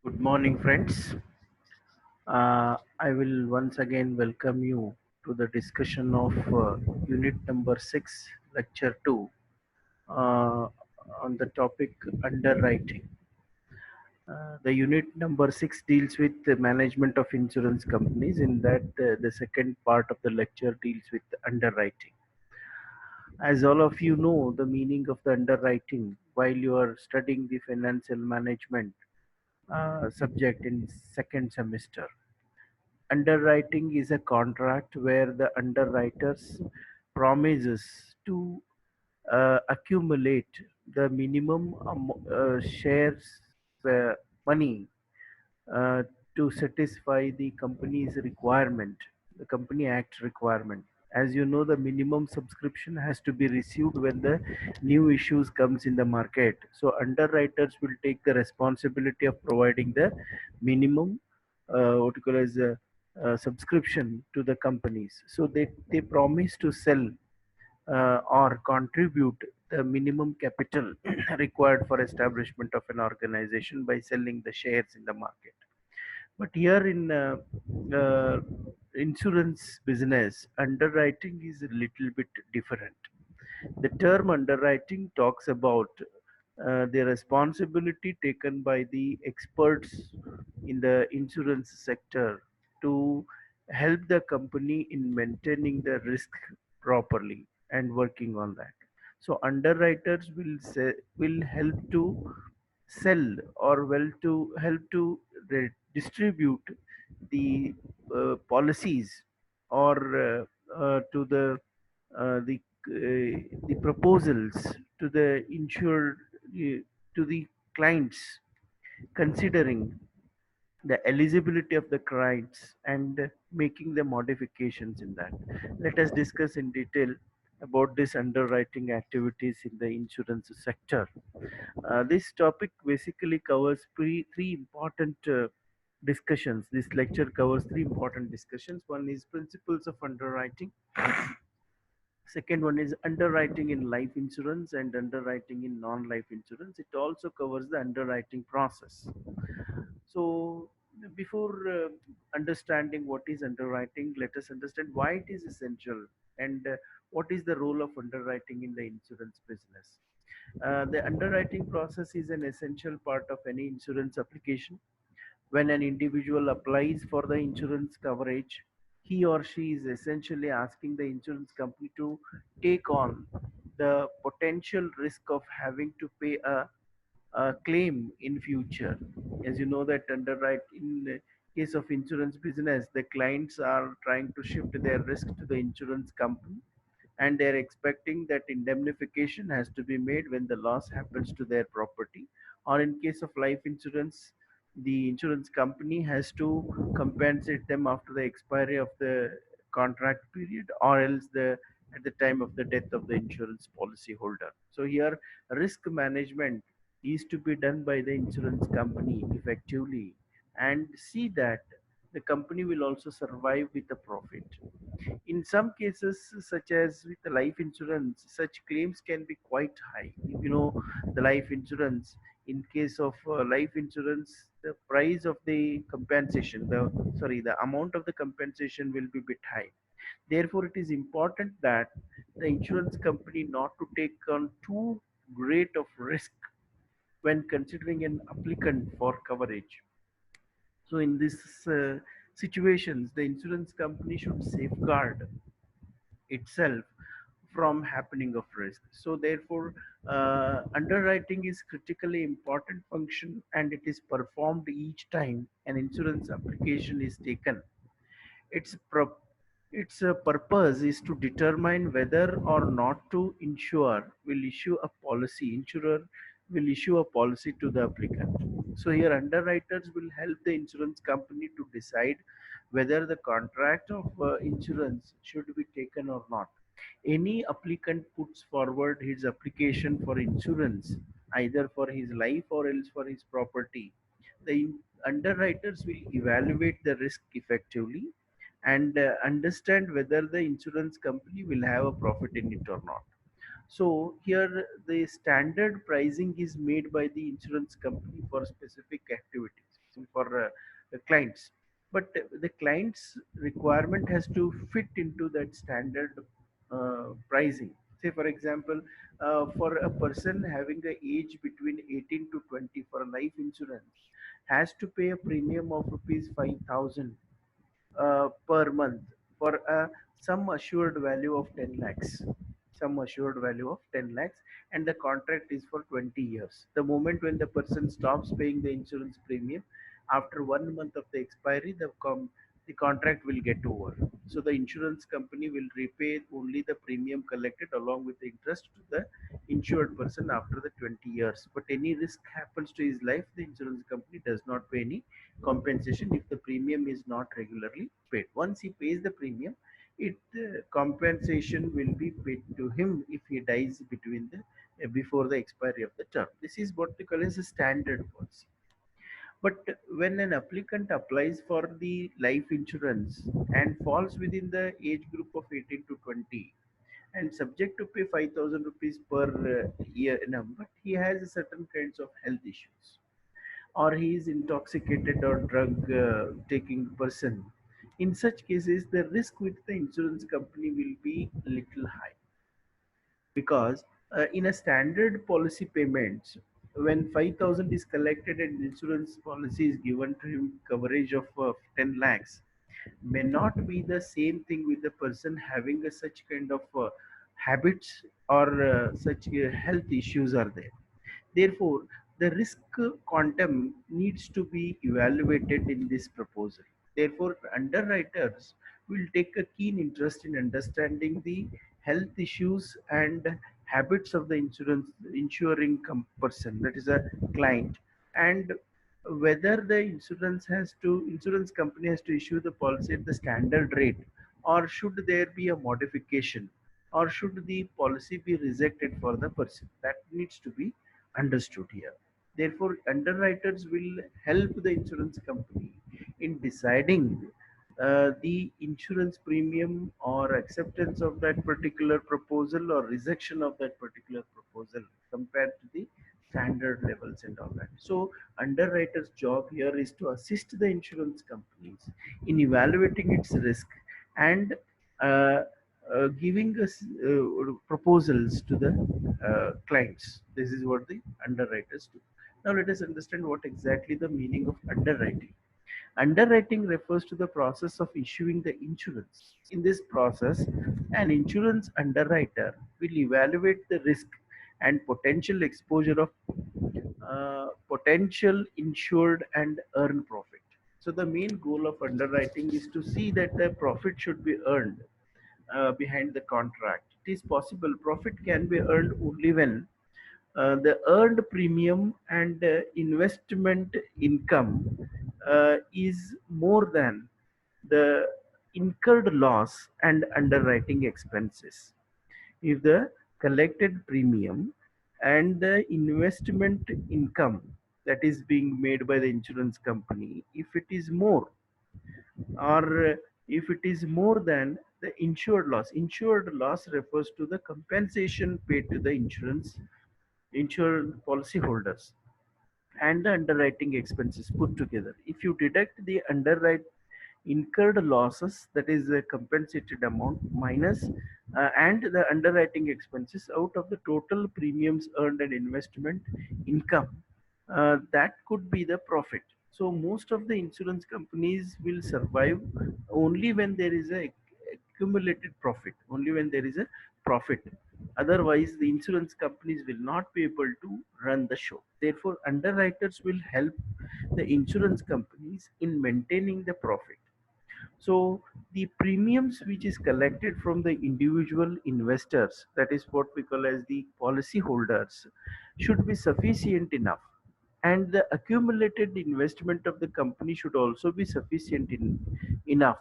Good morning, friends. I will once again welcome you to the discussion of Unit number 6, Lecture 2, uh, on the topic underwriting. The unit number 6 deals with the management of insurance companies, in that the second part of the lecture deals with underwriting. As all of you know, the meaning of the underwriting while you are studying the financial management subject in second semester. Underwriting is a contract where the underwriters promises to accumulate the minimum shares uh, money uh, to satisfy the company's requirement, the company act requirement. As you know, the minimum subscription has to be received when the new issues comes in the market. So underwriters will take the responsibility of providing the minimum what you call as a, subscription to the companies. So they promise to sell or contribute the minimum capital required for establishment of an organization by selling the shares in the market. But here in insurance business, underwriting is a little bit different. The term underwriting talks about the responsibility taken by the experts in the insurance sector to help the company in maintaining the risk properly and working on that. So underwriters will help to sell or well to help to distribute the policies or to the proposals to the insured to the clients, considering the eligibility of the clients and making the modifications in that. Let us discuss in detail about this underwriting activities in the insurance sector. This topic basically covers three important discussions. This lecture covers three important discussions. One is principles of underwriting. Second one is underwriting in life insurance and underwriting in non-life insurance. It also covers the underwriting process. So before understanding what is underwriting, let us understand why it is essential and what is the role of underwriting in the insurance business. The underwriting process is an essential part of any insurance application. When an individual applies for the insurance coverage, he or she is essentially asking the insurance company to take on the potential risk of having to pay a claim in future. As you know that underwrite in the case of insurance business, the clients are trying to shift their risk to the insurance company, and they're expecting that indemnification has to be made when the loss happens to their property. Or in case of life insurance, the insurance company has to compensate them after the expiry of the contract period, or else the at the time of the death of the insurance policy holder. So here risk management is to be done by the insurance company effectively, and see that the company will also survive with a profit. In some cases, such as with the life insurance, such claims can be quite high. If you know the life insurance, in case of life insurance, the price of the compensation, the amount of the compensation will be bit high. Therefore, it is important that the insurance company not to take on too great of risk when considering an applicant for coverage. So, in these situations, the insurance company should safeguard itself from happening of risk. So therefore, underwriting is critically important function, and it is performed each time an insurance application is taken. its pro- its purpose is to determine whether or not to insurer will issue a policy to the applicant. So here underwriters will help the insurance company to decide whether the contract of insurance should be taken or not. Any applicant puts forward his application for insurance, either for his life or else for his property. The underwriters will evaluate the risk effectively and understand whether the insurance company will have a profit in it or not. So here the standard pricing is made by the insurance company for specific activities. for the clients. But the client's requirement has to fit into that standard pricing. Say, for example, for a person having a age between 18 to 20 for a life insurance has to pay a premium of rupees 5,000 per month for a sum assured value of 10 lakhs. Sum assured value of 10 lakhs, and the contract is for 20 years. The moment when the person stops paying the insurance premium, after 1 month of the expiry, the contract will get over. So the insurance company will repay only the premium collected along with the interest to the insured person after the 20 years. But any risk happens to his life, the insurance company does not pay any compensation if the premium is not regularly paid. Once he pays the premium, it compensation will be paid to him if he dies between the before the expiry of the term. This is what we call as a standard policy. But when an applicant applies for the life insurance and falls within the age group of 18 to 20 and subject to pay 5,000 rupees per year, but he has certain kinds of health issues, or he is intoxicated or drug taking person. In such cases, the risk with the insurance company will be little high, because in a standard policy payments, when 5,000 is collected and insurance policy is given to him coverage of 10 lakhs, may not be the same thing with the person having a such kind of habits, or such health issues are there. Therefore, the risk quantum needs to be evaluated in this proposal. Therefore, underwriters will take a keen interest in understanding the health issues and habits of the insuring person, that is a client, and whether the insurance company has to issue the policy at the standard rate, or should there be a modification, or should the policy be rejected for the person, that needs to be understood here. Therefore, underwriters will help the insurance company in deciding the insurance premium or acceptance of that particular proposal or rejection of that particular proposal compared to the standard levels and all that. So, underwriter's job here is to assist the insurance companies in evaluating its risk and uh, giving us proposals to the clients. This is what the underwriters do. Now let us understand what exactly the meaning of underwriting. Underwriting refers to the process of issuing the insurance. In this process, an insurance underwriter will evaluate the risk and potential exposure of potential insured and earn profit. So the main goal of underwriting is to see that the profit should be earned behind the contract. It is possible profit can be earned only when the earned premium and investment income is more than the incurred loss and underwriting expenses. If the collected premium and the investment income that is being made by the insurance company, if it is more, or if it is more than the insured loss refers to the compensation paid to the insurance policy holders and the underwriting expenses put together. If you deduct the underwrite incurred losses, that is the compensated amount, minus and the underwriting expenses out of the total premiums earned and investment income, that could be the profit. So most of the insurance companies will survive only when there is a accumulated profit, only when there is a profit. Otherwise, the insurance companies will not be able to run the show. Therefore, underwriters will help the insurance companies in maintaining the profit. So the premiums which is collected from the individual investors, that is what we call as the policy holders, should be sufficient enough, and the accumulated investment of the company should also be enough.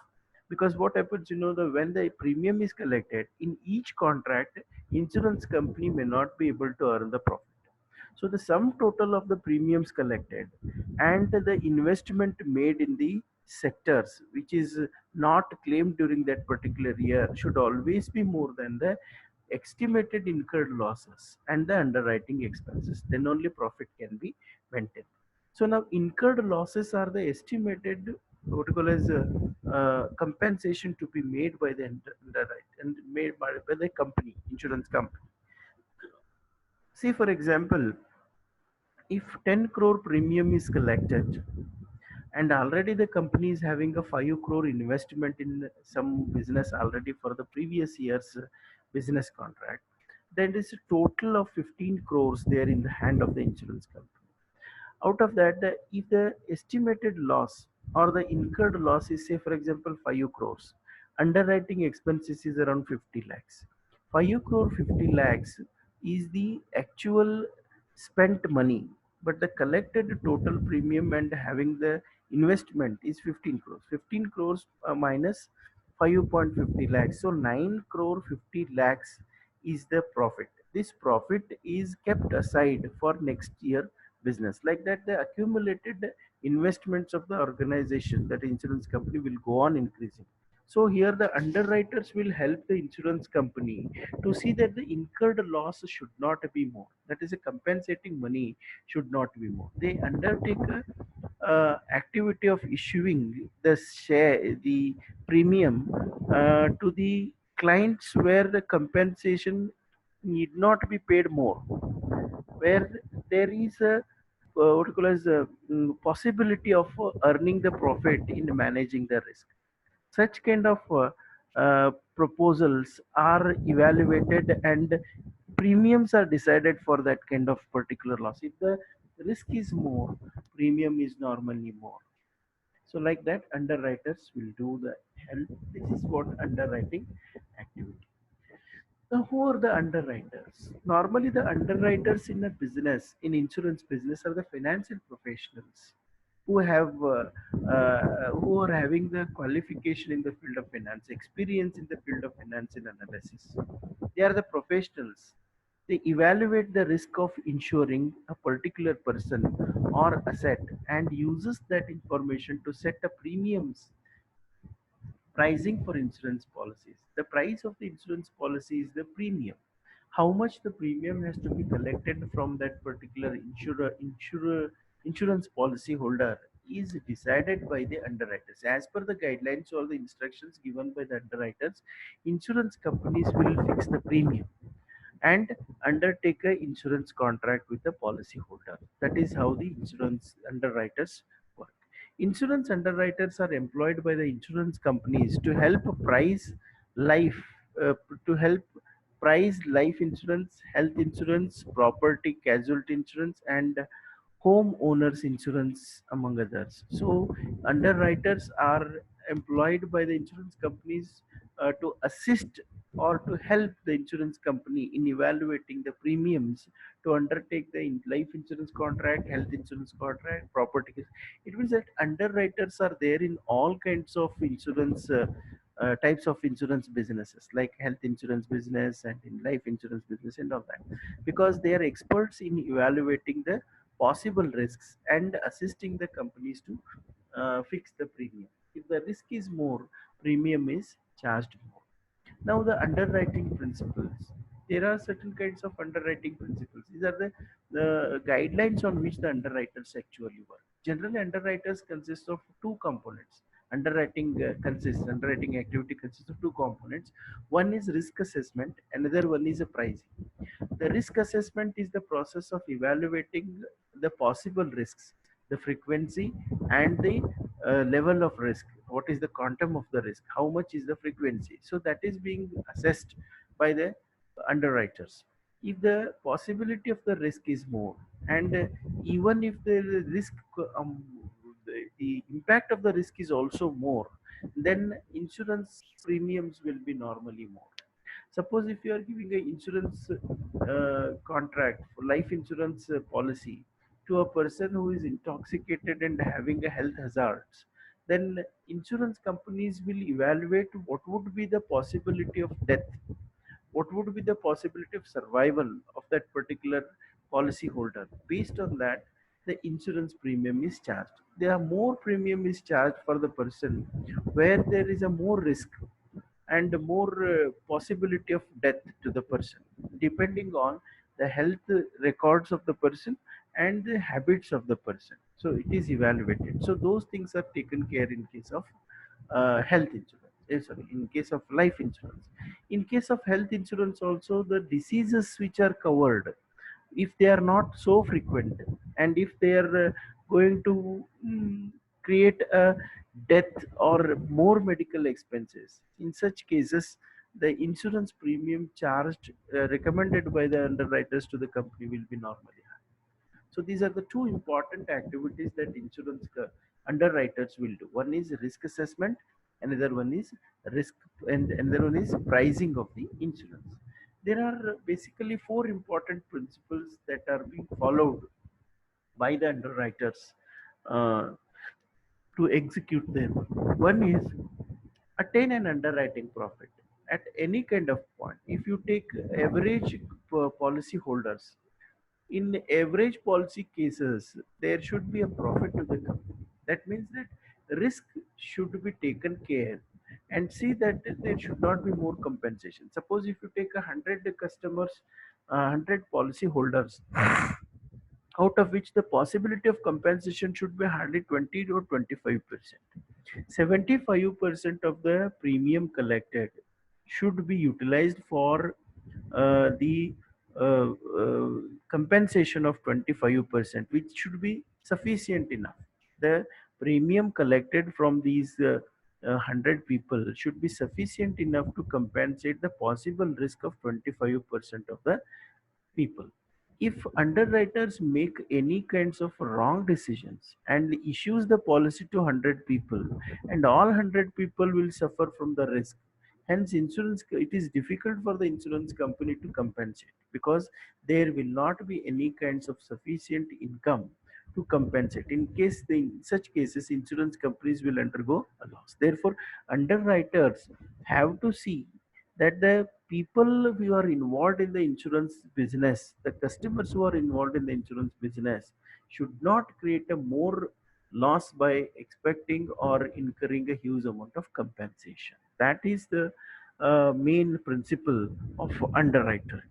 Because what happens, the when the premium is collected in each contract, insurance company may not be able to earn the profit. So the sum total of the premiums collected and the investment made in the sectors which is not claimed during that particular year should always be more than the estimated incurred losses and the underwriting expenses. Then only profit can be maintained. So now incurred losses are the estimated what you call as compensation to be made by the underwriter and made by the company, insurance company. See, for example, if 10 crore premium is collected and already the company is having a 5 crore investment in some business already for the previous year's business contract, then there is a total of 15 crores there in the hand of the insurance company. Out of that, if the estimated loss or the incurred loss is, say, for example, 5 crores, underwriting expenses is around 50 lakhs. 5 crore 50 lakhs is the actual spent money, but the collected total premium and having the investment is 15 crores. 15 crores minus 5.50 lakhs. So 9 crore 50 lakhs is the profit. This profit is kept aside for next year business. Like that, the accumulated investments of the organization, that insurance company, will go on increasing. So here the underwriters will help the insurance company to see that the incurred loss should not be more. That is, a compensating money should not be more. They undertake a activity of issuing the share, the premium to the clients where the compensation need not be paid more, where there is a what you call as a possibility of earning the profit in managing the risk. Such kind of proposals are evaluated and premiums are decided for that kind of particular loss. If the risk is more, premium is normally more. So like that, underwriters will do the help. This is what underwriting activity. Now, who are the underwriters? Normally, the underwriters in a business, in insurance business, are the financial professionals who have who are having the qualification in the field of finance, experience in the field of financial analysis. They are the professionals. They evaluate the risk of insuring a particular person or asset and uses that information to set a premiums pricing for insurance policies. The price of the insurance policy is the premium. How much the premium has to be collected from that particular insurance policy holder is decided by the underwriters. As per the guidelines or the instructions given by the underwriters, insurance companies will fix the premium and undertake a insurance contract with the policy holder. That is how the insurance underwriters work. Insurance underwriters are employed by the insurance companies to help price life, uh, to help price life insurance, health insurance, property casualty insurance, and home owners insurance, among others. So underwriters are employed by the insurance companies to assist or to help the insurance company in evaluating the premiums to undertake the life insurance contract, health insurance contract, property. It means that underwriters are there in all kinds of insurance types of insurance businesses, like health insurance business and in life insurance business and all that, because they are experts in evaluating the possible risks and assisting the companies to fix the premium. If the risk is more, premium is charged more. Now, the underwriting principles. There are certain kinds of underwriting principles. These are the guidelines on which the underwriters actually work. Generally, underwriters consist of two components. Underwriting activity consists of two components. One is risk assessment, another one is a pricing. The risk assessment is the process of evaluating the possible risks, the frequency, and the level of risk. What is the quantum of the risk? How much is the frequency? So that is being assessed by the underwriters. If the possibility of the risk is more, and even if the risk, the impact of the risk is also more, then insurance premiums will be normally more. Suppose if you are giving a insurance contract for life insurance policy to a person who is intoxicated and having a health hazards, then insurance companies will evaluate what would be the possibility of death, what would be the possibility of survival of that particular policy holder. Based on that, the insurance premium is charged. There are more premium is charged for the person where there is a more risk and more possibility of death to the person, depending on the health records of the person and the habits of the person. So it is evaluated. So those things are taken care in case of health insurance. Sorry, in case of life insurance. In case of health insurance, also the diseases which are covered, if they are not so frequent, and if they are going to create a death or more medical expenses, in such cases the insurance premium charged recommended by the underwriters to the company will be normally high. So these are the two important activities that insurance underwriters will do. One is risk assessment, another one is risk, and another one is pricing of the insurance. There are basically four important principles that are being followed by the underwriters uh, to execute them. One is attain an underwriting profit at any kind of point. If you take average policy holders, in average policy cases, there should be a profit to the company. That means that risk should be taken care and see that there should not be more compensation. Suppose if you take 100 customers, 100 policy holders, out of which the possibility of compensation should be hardly 20 or 25%. 75% of the premium collected should be utilized for the uh, uh, compensation of 25%, which should be sufficient enough. The premium collected from these 100 people should be sufficient enough to compensate the possible risk of 25% of the people. If underwriters make any kinds of wrong decisions and issues the policy to 100 people, and all 100 people will suffer from the risk, hence insurance, it is difficult for the insurance company to compensate, because there will not be any kinds of sufficient income to compensate. In case in such cases, insurance companies will undergo a loss. Therefore, underwriters have to see that the people who are involved in the insurance business, the customers who are involved in the insurance business, should not create a more loss by expecting or incurring a huge amount of compensation. That is the main principle of underwriter.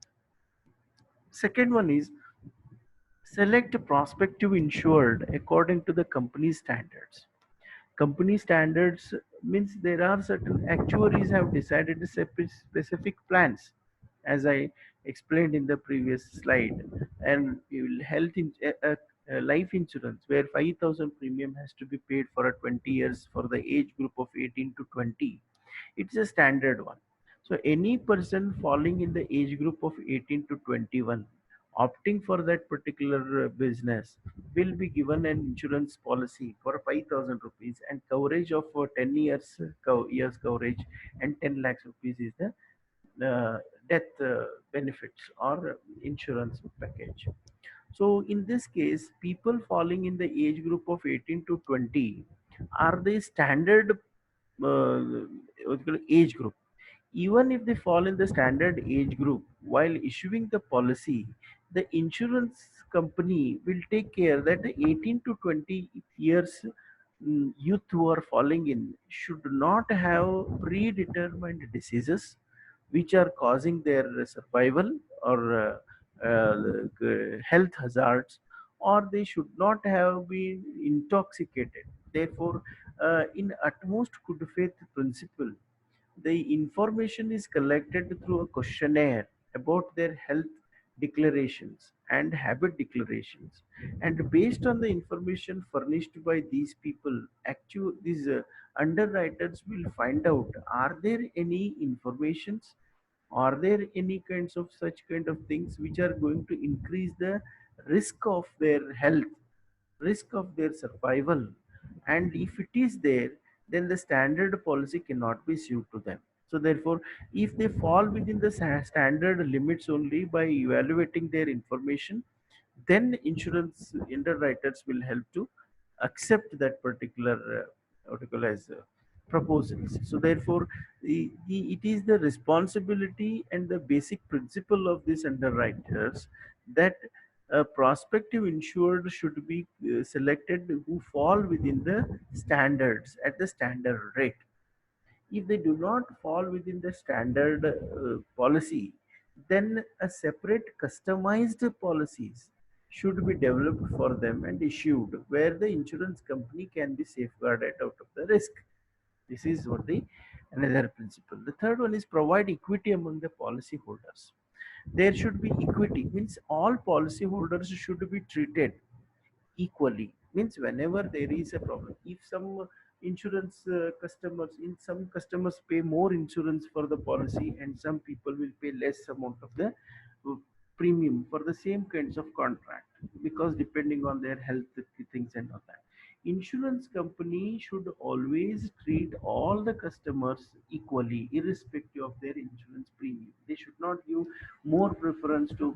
Second one is select prospective insured according to the company standards. Company standards means there are certain actuaries have decided specific plans, as I explained in the previous slide. And you will life insurance where 5,000 premium has to be paid for a 20 years for the age group of 18 to 20. It's a standard one. So any person falling in the age group of 18 to 21 opting for that particular business will be given an insurance policy for 5,000 rupees, and coverage of 10 years years coverage, and 10 lakhs rupees is the death benefits or insurance package. So in this case, people falling in the age group of 18 to 20 are the standard what you call age group. Even if they fall in the standard age group, while issuing the policy, the insurance company will take care that the 18 to 20 years youth who are falling in should not have predetermined diseases which are causing their survival or health hazards, or they should not have been intoxicated. Therefore, in utmost good faith principle, the information is collected through a questionnaire about their health declarations and habit declarations, and based on the information furnished by these people, these underwriters will find out, are there any informations, are there any kinds of such kind of things which are going to increase the risk of their health, risk of their survival. And if it is there, then the standard policy cannot be sued to them. So therefore, if they fall within the standard limits only by evaluating their information, then insurance underwriters will help to accept that particular what you call as proposals. So therefore, it is the responsibility and the basic principle of these underwriters that a prospective insured should be selected who fall within the standards at the standard rate. If they do not fall within the standard policy, then a separate customized policies should be developed for them and issued, where the insurance company can be safeguarded out of the risk. This is what the another principle. The third one is provide equity among the policy holders. There should be equity, means all policy holders should be treated equally. Means whenever there is a problem, if some insurance customers, in some customers pay more insurance for the policy and some people will pay less amount of the uh, premium for the same kinds of contract, because depending on their health things and all that, insurance company should always treat all the customers equally irrespective of their insurance premium. They should not give more preference to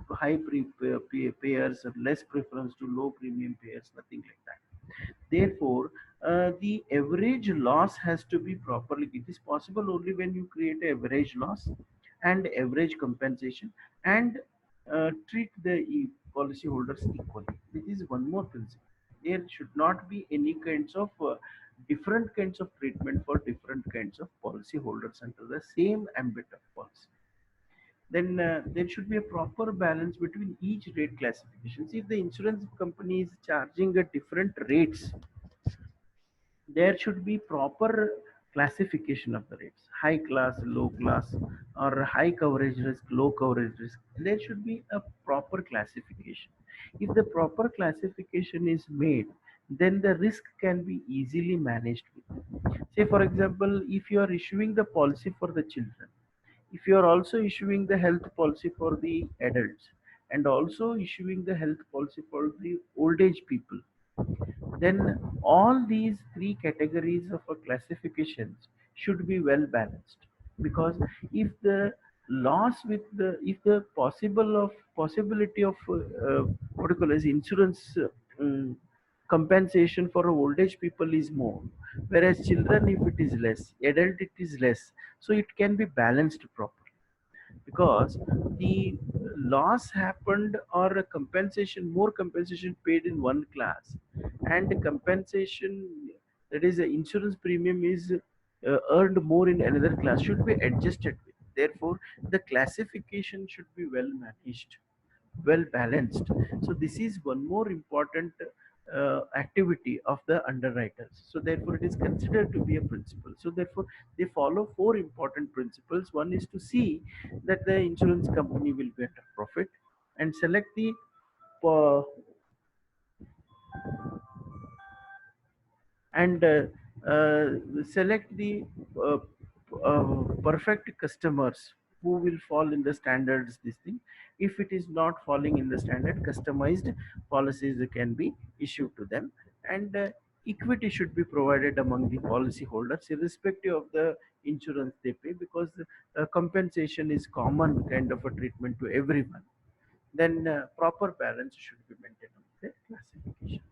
payers or less preference to low premium payers, nothing like that. Therefore, the average loss has to be properly. It is possible only when you create a average loss and average compensation, and treat the policy holders equally. This is one more principle. There should not be any kinds of different kinds of treatment for different kinds of policy holders under the same ambit of policy. Then there should be a proper balance between each rate classifications. If the insurance company is charging at different rates, there should be proper classification of the rates: high class, low class, or high coverage risk, low coverage risk. There should be a proper classification. If the proper classification is made, then the risk can be easily managed with. Say for example, if you are issuing the policy for the children, if you are also issuing the health policy for the adults, and also issuing the health policy for the old age people, then all these three categories of a classifications should be well balanced. Because if the loss with the, if the possibility of what you call as insurance um, compensation for old age people is more, whereas children, if it is less, adult it is less, so it can be balanced properly. Because the loss happened or a compensation, more compensation paid in one class, and the compensation, that is the insurance premium, is earned more in another class, should be adjusted with. Therefore the classification should be well managed, well balanced. So this is one more important activity of the underwriters. So therefore it is considered to be a principle. So therefore they follow four important principles. One is to see that the insurance company will get a profit, and select the uh, and select the uh, perfect customers who will fall in the standards, this thing. If it is not falling in the standard, customized policies can be issued to them. And equity should be provided among the policy holders irrespective of the insurance they pay, because compensation is common kind of a treatment to everyone. Then proper balance should be maintained on the classifications.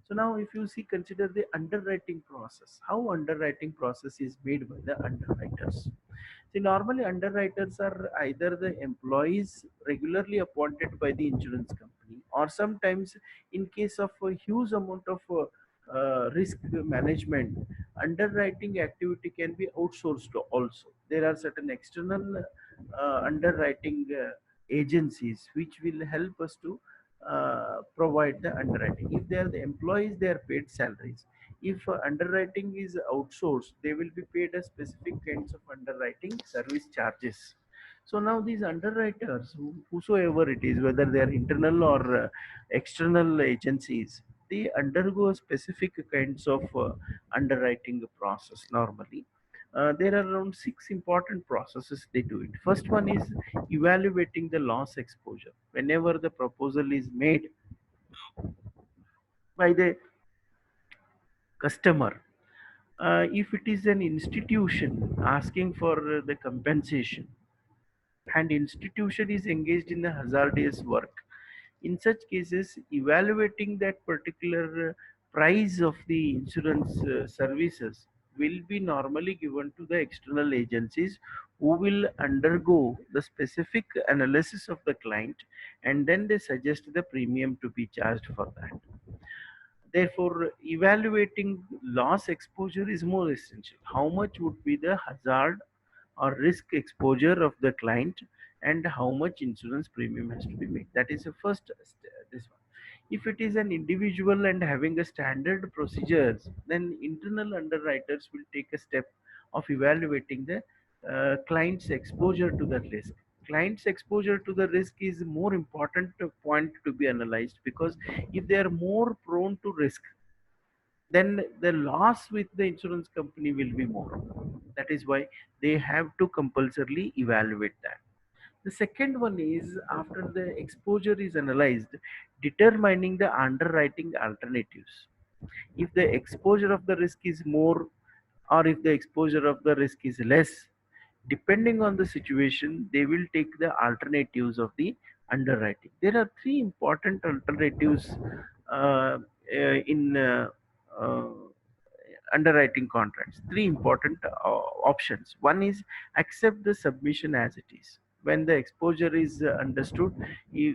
So now if you see, consider the underwriting process, how underwriting process is made by the underwriters. See, normally underwriters are either the employees regularly appointed by the insurance company, or sometimes in case of a huge amount of risk management, underwriting activity can be outsourced also. There are certain external underwriting agencies which will help us to provide the underwriting. If they are the employees, they are paid salaries. If underwriting is outsourced, they will be paid a specific kinds of underwriting service charges. So now these underwriters, whosoever it is, whether they are internal or external agencies, they undergo specific kinds of underwriting process normally. There are around six important processes they do it. First one is evaluating the loss exposure. Whenever the proposal is made by the customer, if it is an institution asking for the compensation, and institution is engaged in the hazardous work, in such cases evaluating that particular price of the insurance services will be normally given to the external agencies, who will undergo the specific analysis of the client, and then they suggest the premium to be charged for that. Therefore, evaluating loss exposure is more essential. How much would be the hazard or risk exposure of the client, and how much insurance premium has to be made? That is the first this one. If it is an individual and having a standard procedures, then internal underwriters will take a step of evaluating the client's exposure to the risk. Client's exposure to the risk is more important point to be analyzed, because if they are more prone to risk, then the loss with the insurance company will be more. That is why they have to compulsorily evaluate that. The second one is, after the exposure is analyzed, determining the underwriting alternatives. If the exposure of the risk is more, or if the exposure of the risk is less, depending on the situation, they will take the alternatives of the underwriting. There are three important alternatives in uh, underwriting contracts. Three important options. One is accept the submission as it is. When the exposure is understood,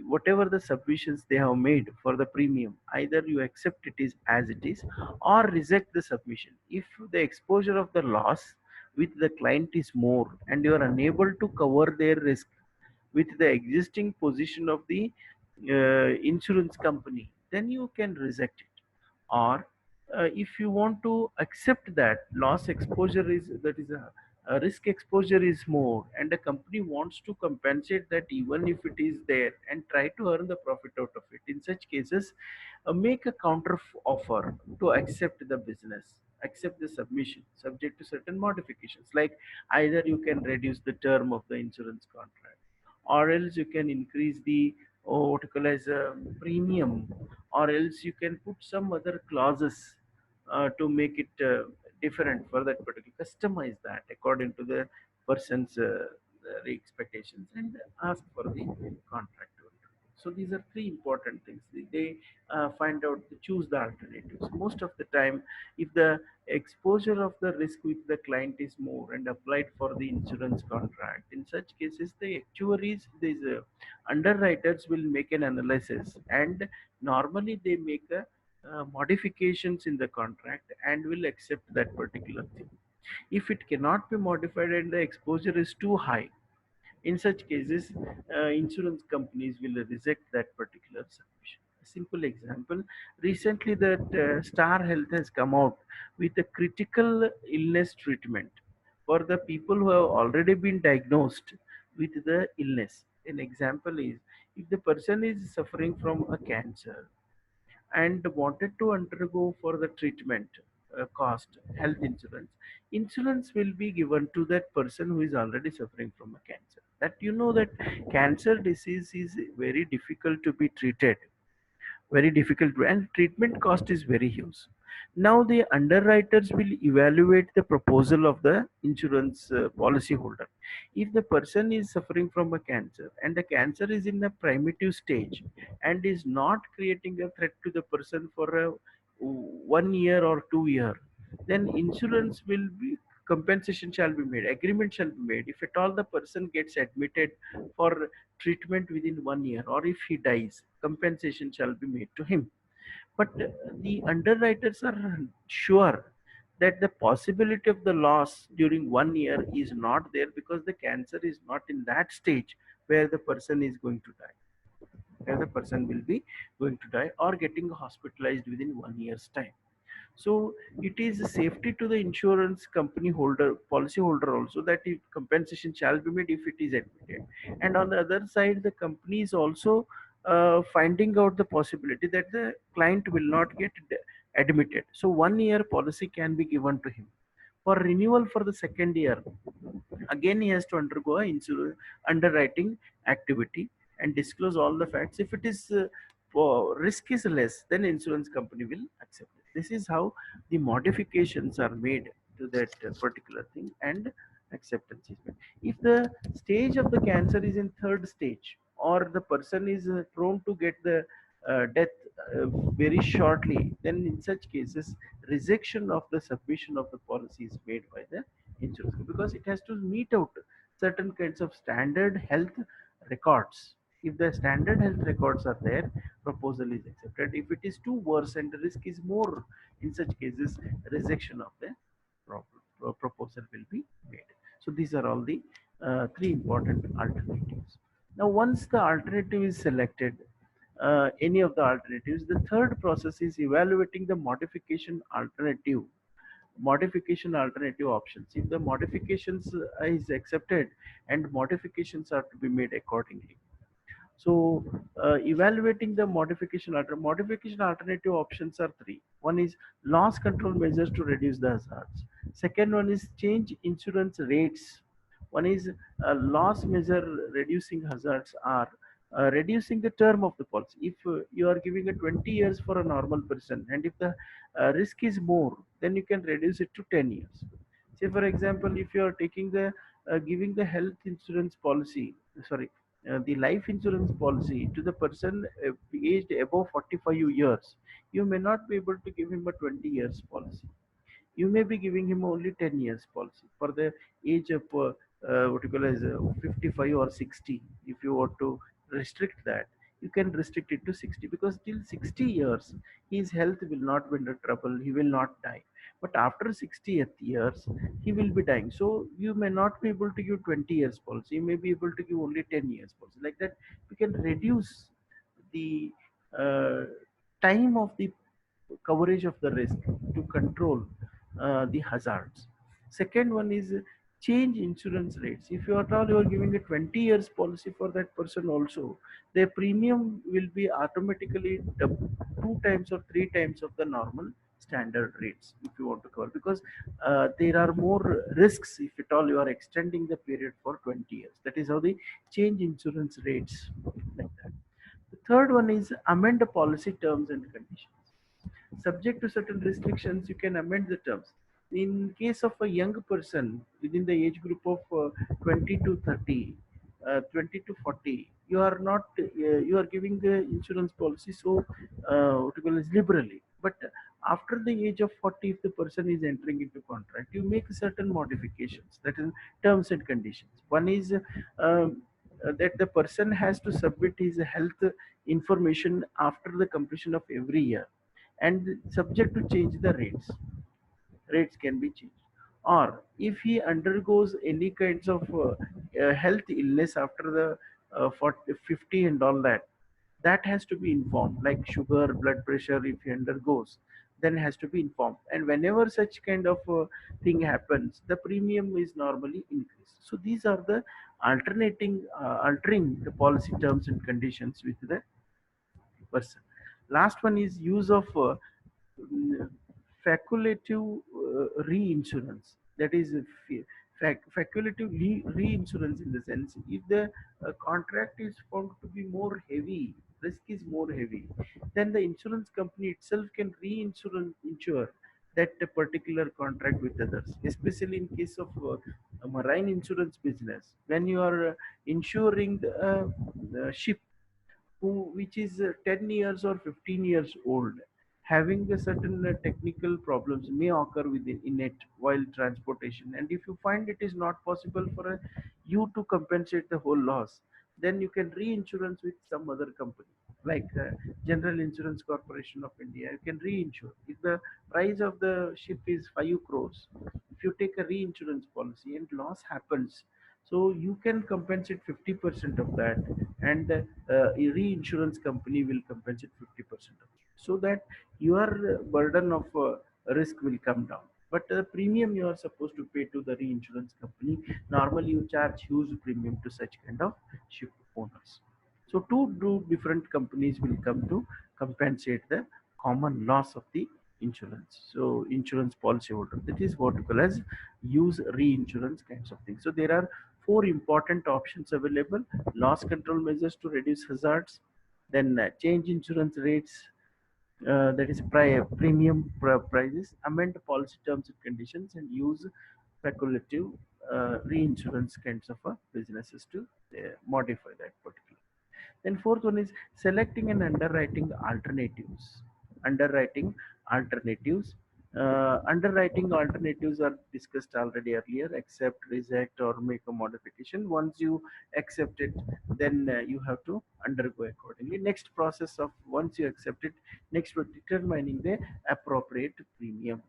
whatever the submissions they have made for the premium, either you accept it is as it is or reject the submission. If the exposure of the loss with the client is more and you are unable to cover their risk with the existing position of the insurance company, then you can reject it. Or if you want to accept that loss exposure is, that is a risk exposure is more, and the company wants to compensate that even if it is there and try to earn the profit out of it, in such cases make a counter offer to accept the business, accept the submission subject to certain modifications, like either you can reduce the term of the insurance contract, or else you can increase the, what you call as a premium, or else you can put some other clauses to make it different for that particular, customize that according to the person's expectations, and ask for the contract. So these are three important things. They find out, they choose the alternatives. Most of the time, if the exposure of the risk with the client is more and applied for the insurance contract, in such cases the actuaries, these underwriters will make an analysis, and normally they make a modifications in the contract and will accept that particular thing. If it cannot be modified and the exposure is too high, in such cases, insurance companies will reject that particular submission. A simple example: recently, that Star Health has come out with a critical illness treatment for the people who have already been diagnosed with the illness. An example is, if the person is suffering from a cancer and wanted to undergo for the treatment cost, health insurance, insurance will be given to that person who is already suffering from a cancer. That, you know, that cancer disease is very difficult to be treated, very difficult, and treatment cost is very huge. Now the underwriters will evaluate the proposal of the insurance policy holder. If the person is suffering from a cancer and the cancer is in a primitive stage and is not creating a threat to the person for a 1 year or 2 year, then insurance will be, compensation shall be made, agreement shall be made. If at all the person gets admitted for treatment within 1 year, or if he dies, compensation shall be made to him. But the underwriters are sure that the possibility of the loss during 1 year is not there, because the cancer is not in that stage where the person is going to die, where the person will be going to die or getting hospitalized within 1 year's time. So it is a safety to the insurance company holder, policy holder also, that if compensation shall be made if it is admitted. And on the other side, the company is also finding out the possibility that the client will not get admitted. So 1 year policy can be given to him. For renewal for the second year, again he has to undergo a underwriting activity and disclose all the facts. If it is risk is less, then insurance company will accept it. This is how the modifications are made to that particular thing, and acceptance is made. If the stage of the cancer is in third stage, or the person is prone to get the death very shortly, then in such cases rejection of the submission of the policy is made by the insurance, because it has to meet out certain kinds of standard health records. If the standard health records are there, proposal is accepted. If it is too worse and the risk is more, in such cases rejection of the proposal will be made. So these are all the three important alternatives. Now once the alternative is selected, any of the alternatives. The third process is evaluating the modification alternative options. If the modifications is accepted, and modifications are to be made accordingly. So, evaluating the modification alternative options are three. One is loss control measures to reduce the hazards. Second one is change insurance rates. One is loss measure reducing hazards, are reducing the term of the policy. If you are giving a 20 years for a normal person, and if the risk is more, then you can reduce it to 10 years. Say for example, if you are taking the giving the health insurance policy, sorry, the life insurance policy to the person aged above 45 years, you may not be able to give him a 20 years policy. You may be giving him only 10 years policy for the age of what you call as 55 or 60. If you want to restrict that, you can restrict it to 60, because till 60 years his health will not be under trouble, he will not die. But after 60th years he will be dying, so you may not be able to give 20 years policy, you may be able to give only 10 years policy. Like that, we can reduce the uh, time of the coverage of the risk to control the hazards. Second one is change insurance rates. If you are all you are giving a 20 years policy for that person also, their premium will be automatically two times or three times of the normal standard rates if you want to cover, because there are more risks if at all you are extending the period for 20 years. That is how the change insurance rates, like that. The third one is amend the policy terms and conditions. Subject to certain restrictions, you can amend the terms. In case of a young person within the age group of 20 to 30, 20 to 40, you are not, you are giving the insurance policy so what you call is liberally. But after the age of 40, if the person is entering into contract, you make certain modifications, that is terms and conditions. One is that the person has to submit his health information after the completion of every year, and subject to change the rates can be changed. Or if he undergoes any kinds of health illness after the 40, 50 and all that, that has to be informed, like sugar, blood pressure, if he undergoes, then has to be informed. And whenever such kind of thing happens, the premium is normally increased. So these are the altering the policy terms and conditions with the person. Last one is use of mm, facultative reinsurance. That is facultative reinsurance, in the sense, if the contract is found to be more heavy, risk is more heavy, then the insurance company itself can insure that particular contract with others. Especially in case of a marine insurance business, when you are insuring the ship which is 10 years or 15 years old, having a certain technical problems may occur within in it while transportation, and if you find it is not possible for you to compensate the whole loss, then you can reinsurance with some other company, like General Insurance Corporation of India. You can reinsure if the price of the ship is 5 crores. If you take a reinsurance policy and loss happens, so you can compensate 50% of that, and a reinsurance company will compensate 50% of it, so that your burden of risk will come down. But the premium you are supposed to pay to the reinsurance company, normally you charge huge premium to such kind of ship owners. So two different companies will come to compensate the common loss of the insurance. So insurance policy holder, that is what we call as use reinsurance kinds of things. So there are four important options available: loss control measures to reduce hazards, then change insurance rates, that is premium prices, amend policy terms and conditions, and use speculative reinsurance kinds of businesses to modify that particular. Then fourth one is selecting and underwriting alternatives. Underwriting alternatives. Underwriting alternatives are discussed already earlier. Accept, reject, or make a modification. Once you accept it, then you have to undergo accordingly. Next process of once you accept it, next we're determining the appropriate premium.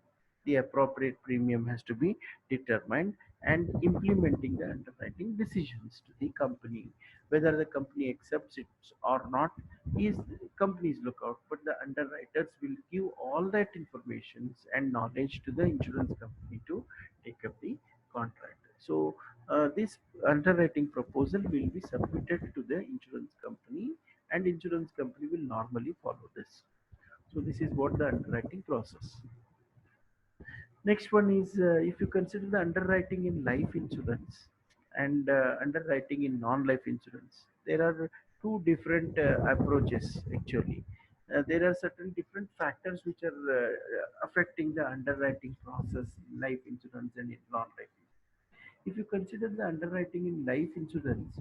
The appropriate premium has to be determined, and implementing the underwriting decisions to the company, Whether the company accepts it or not is company's lookout, but the underwriters will give all that information and knowledge to the insurance company to take up the contract. So this underwriting proposal will be submitted to the insurance company, and insurance company will normally follow this. So this is what the underwriting process. Next one is, if you consider the underwriting in life insurance and underwriting in non-life insurance, there are two different approaches actually. There are certain different factors which are affecting the underwriting process in life insurance and in non-life. If you consider the underwriting in life insurance,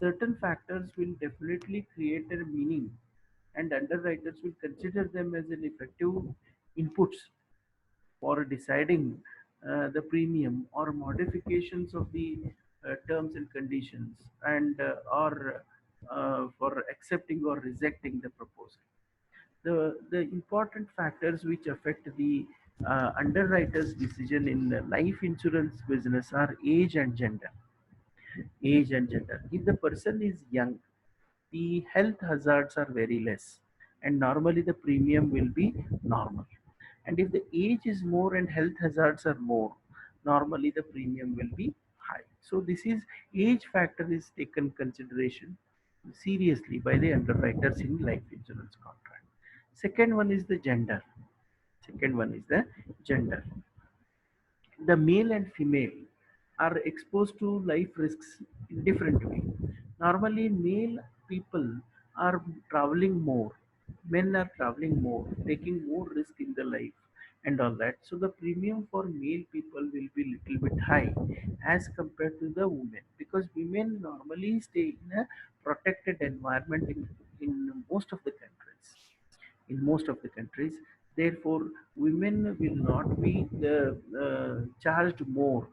certain factors will definitely create a meaning, and underwriters will consider them as an effective inputs for deciding the premium or modifications of the terms and conditions, and or for accepting or rejecting the proposal. The important factors which affect the underwriter's decision in the life insurance business are age and gender. Age and gender. If the person is young, the health hazards are very less, and normally the premium will be normal. And if the age is more and health hazards are more, normally the premium will be high. So this is age factor is taken consideration seriously by the underwriters in life insurance contract. Second one is the gender. Second one is the gender. The male and female are exposed to life risks in different way. Normally, male people are traveling more, men are traveling more, taking more risk in the life and all that. So the premium for male people will be little bit high as compared to the women, because women normally stay in a protected environment in most of the countries, in most of the countries. Therefore, women will not be charged more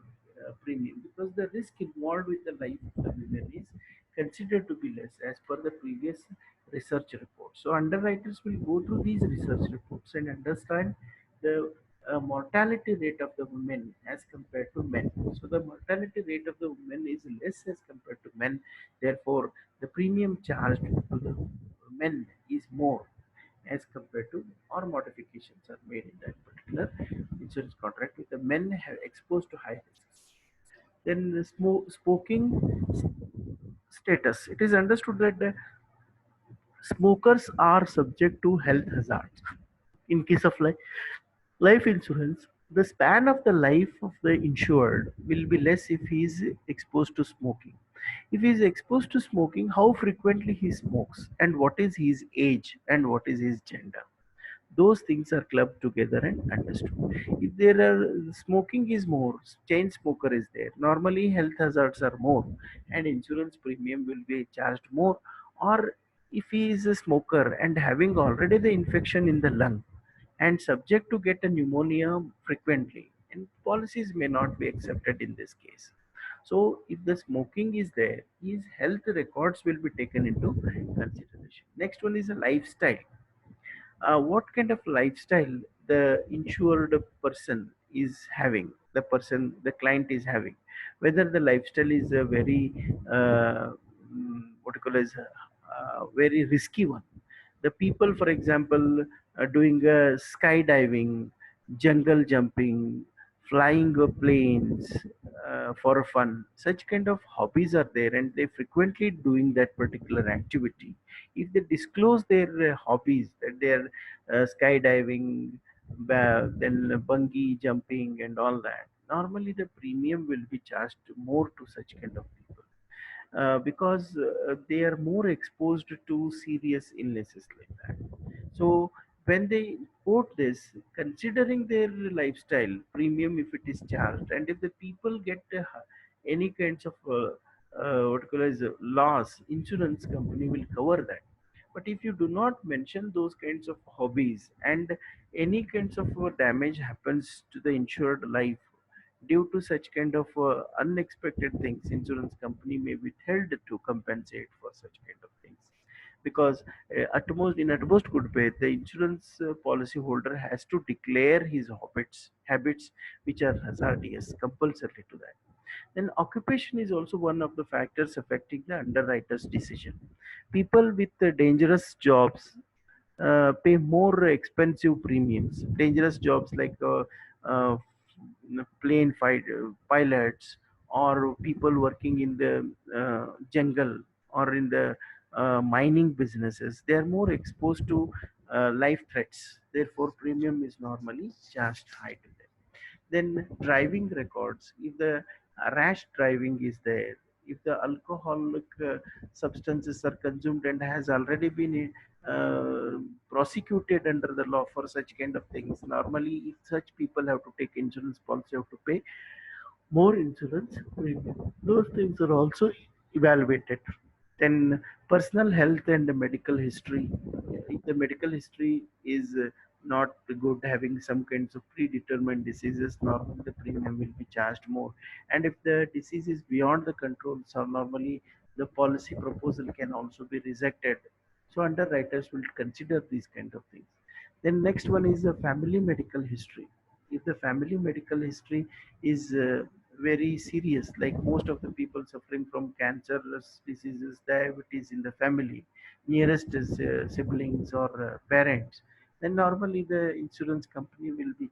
premium, because the risk involved with the life of the women is considered to be less as per the previous research reports. So underwriters will go through these research reports and understand the mortality rate of the women as compared to men. So the mortality rate of the women is less as compared to men. Therefore, the premium charged to the men is more as compared to, or modifications are made in that particular insurance contract with the men have exposed to high risks. Then the smoking status. It is understood that the smokers are subject to health hazards. In case of life insurance, the span of the life of the insured will be less if he is exposed to smoking. If he is exposed to smoking, how frequently he smokes, and what is his age, and what is his gender, those things are clubbed together and understood. If there are smoking is more, chain smoker is there, normally health hazards are more, and insurance premium will be charged more. Or if he is a smoker and having already the infection in the lung and subject to get a pneumonia frequently, and policies may not be accepted in this case. So if the smoking is there, his health records will be taken into consideration. Next one is a lifestyle. What kind of lifestyle the insured person is having, the client is having, whether the lifestyle is a very what you call as very risky one. The people, for example, doing skydiving, jungle jumping, flying planes for fun, such kind of hobbies are there, and they frequently doing that particular activity. If they disclose their hobbies, that they are skydiving, then bungee jumping and all that, normally the premium will be charged more to such kind of people, because they are more exposed to serious illnesses like that. So when they quote this, considering their lifestyle premium, if it is charged, and if the people get any kinds of what you call as loss, insurance company will cover that. But if you do not mention those kinds of hobbies, and any kinds of damage happens to the insured life due to such kind of unexpected things, insurance company may withheld to compensate for such kind of things, because at most good faith, the insurance policy holder has to declare his habits which are hazardous compulsorily to that. Then occupation is also one of the factors affecting the underwriter's decision. People with dangerous jobs pay more expensive premiums. Dangerous jobs like pilots, or people working in the jungle, or in the mining businesses, they are more exposed to life threats. Therefore, premium is normally charged high to them. Then driving records, if the rash driving is there, if the alcoholic substances are consumed and has already been uh, prosecuted under the law for such kind of things, normally if such people have to take insurance policy, have to pay more insurance premium. Those things are also evaluated. Then personal health and medical history. If the medical history is not good, having some kinds of predetermined diseases, normally the premium will be charged more. And if the disease is beyond the control, so normally the policy proposal can also be rejected. So underwriters will consider these kind of things. Then next one is the family medical history. If the family medical history is very serious, like most of the people suffering from cancerous diseases, diabetes in the family, nearest is siblings or parents, then normally the insurance company will be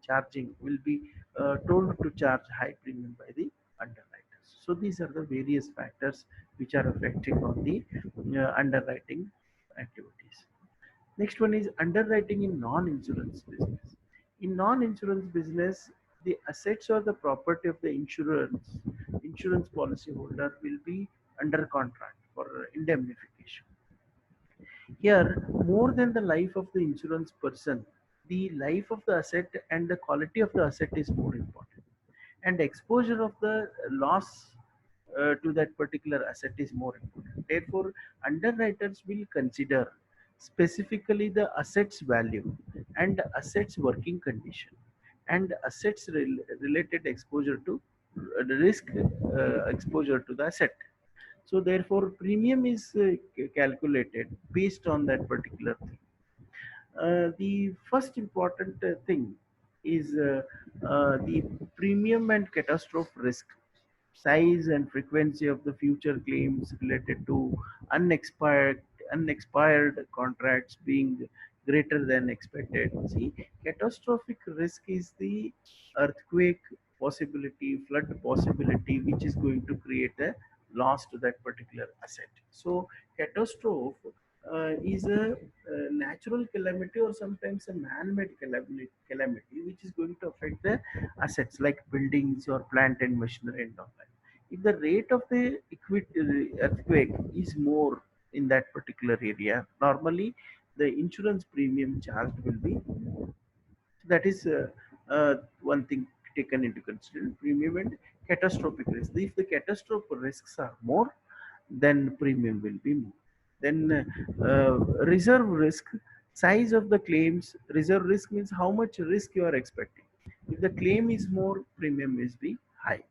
told to charge high premium by the underwriters. So these are the various factors which are affecting on the underwriting activities. Next one is underwriting in non-insurance business. In non-insurance business, the assets or the property of the insurance policyholder will be under contract for indemnification. Here, more than the life of the insurance person, the life of the asset and the quality of the asset is more important, and exposure of the loss to that particular asset is more important. Therefore, underwriters will consider specifically the asset's value and asset's working condition and assets related exposure to risk exposure to the asset. So therefore, premium is calculated based on that particular thing. The first important thing is the premium and catastrophe risk, size and frequency of the future claims related to unexpired contracts being greater than expected. See, catastrophic risk is the earthquake possibility, flood possibility, which is going to create a loss to that particular asset. So, catastrophe is a natural calamity or sometimes a man-made calamity which is going to affect the assets like buildings or plant and machinery and all that. If the rate of the earthquake is more in that particular area, normally the insurance premium charged will be more. So that is one thing taken into consideration: premium and catastrophic risk. If the catastrophic risks are more, then premium will be more. Then reserve risk, size of the claims. Reserve risk means how much risk you are expecting. If the claim is more, premium is be high.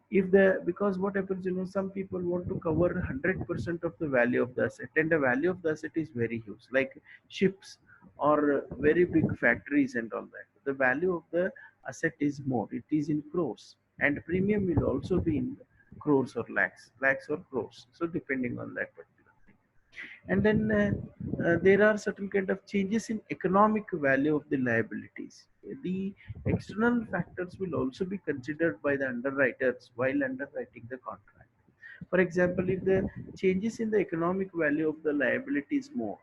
If the Because what happens, some people want to cover 100% of the value of the asset, and the value of the asset is very huge, like ships or very big factories and all that. The value of the asset is more, it is in crores, and premium will also be in crores or lakhs or crores, so depending on that particular thing. And then there are certain kind of changes in economic value of the liabilities. The external factors will also be considered by the underwriters while underwriting the contract. For example, if the changes in the economic value of the liability is more.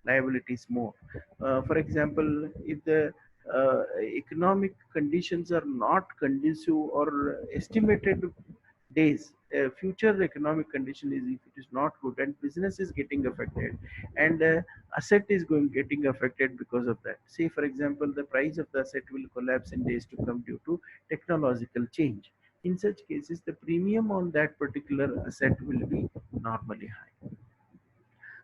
For example, if the economic conditions are not conducive or estimated days, future economic condition is, if it is not good and business is getting affected, and asset is going getting affected because of that. Say for example, the price of the asset will collapse in days to come due to technological change. In such cases, the premium on that particular asset will be normally high.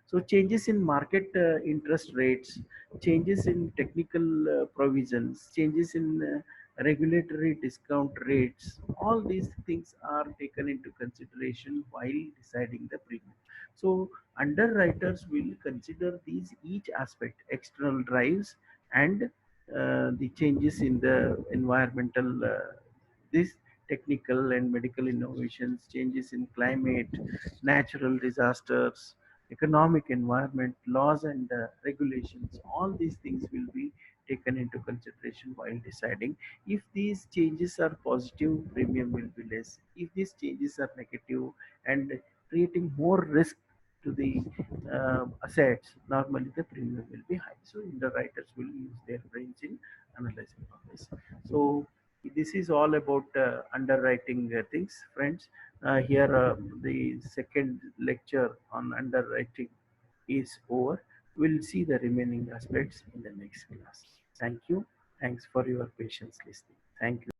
So changes in market interest rates, changes in technical provisions, changes in regulatory discount rates, all these things are taken into consideration while deciding the premium. So underwriters will consider these each aspect: external drives and the changes in the environmental this technical and medical innovations, changes in climate, natural disasters, economic environment, laws and regulations. All these things will be taken into consideration while deciding. If these changes are positive, premium will be less. If these changes are negative and creating more risk to the assets, normally the premium will be high. So underwriters will use their brains in analyzing all this. So this is all about underwriting things, friends. Here the second lecture on underwriting is over. We'll see the remaining aspects in the next class. Thank you. Thanks for your patience listening. Thank you.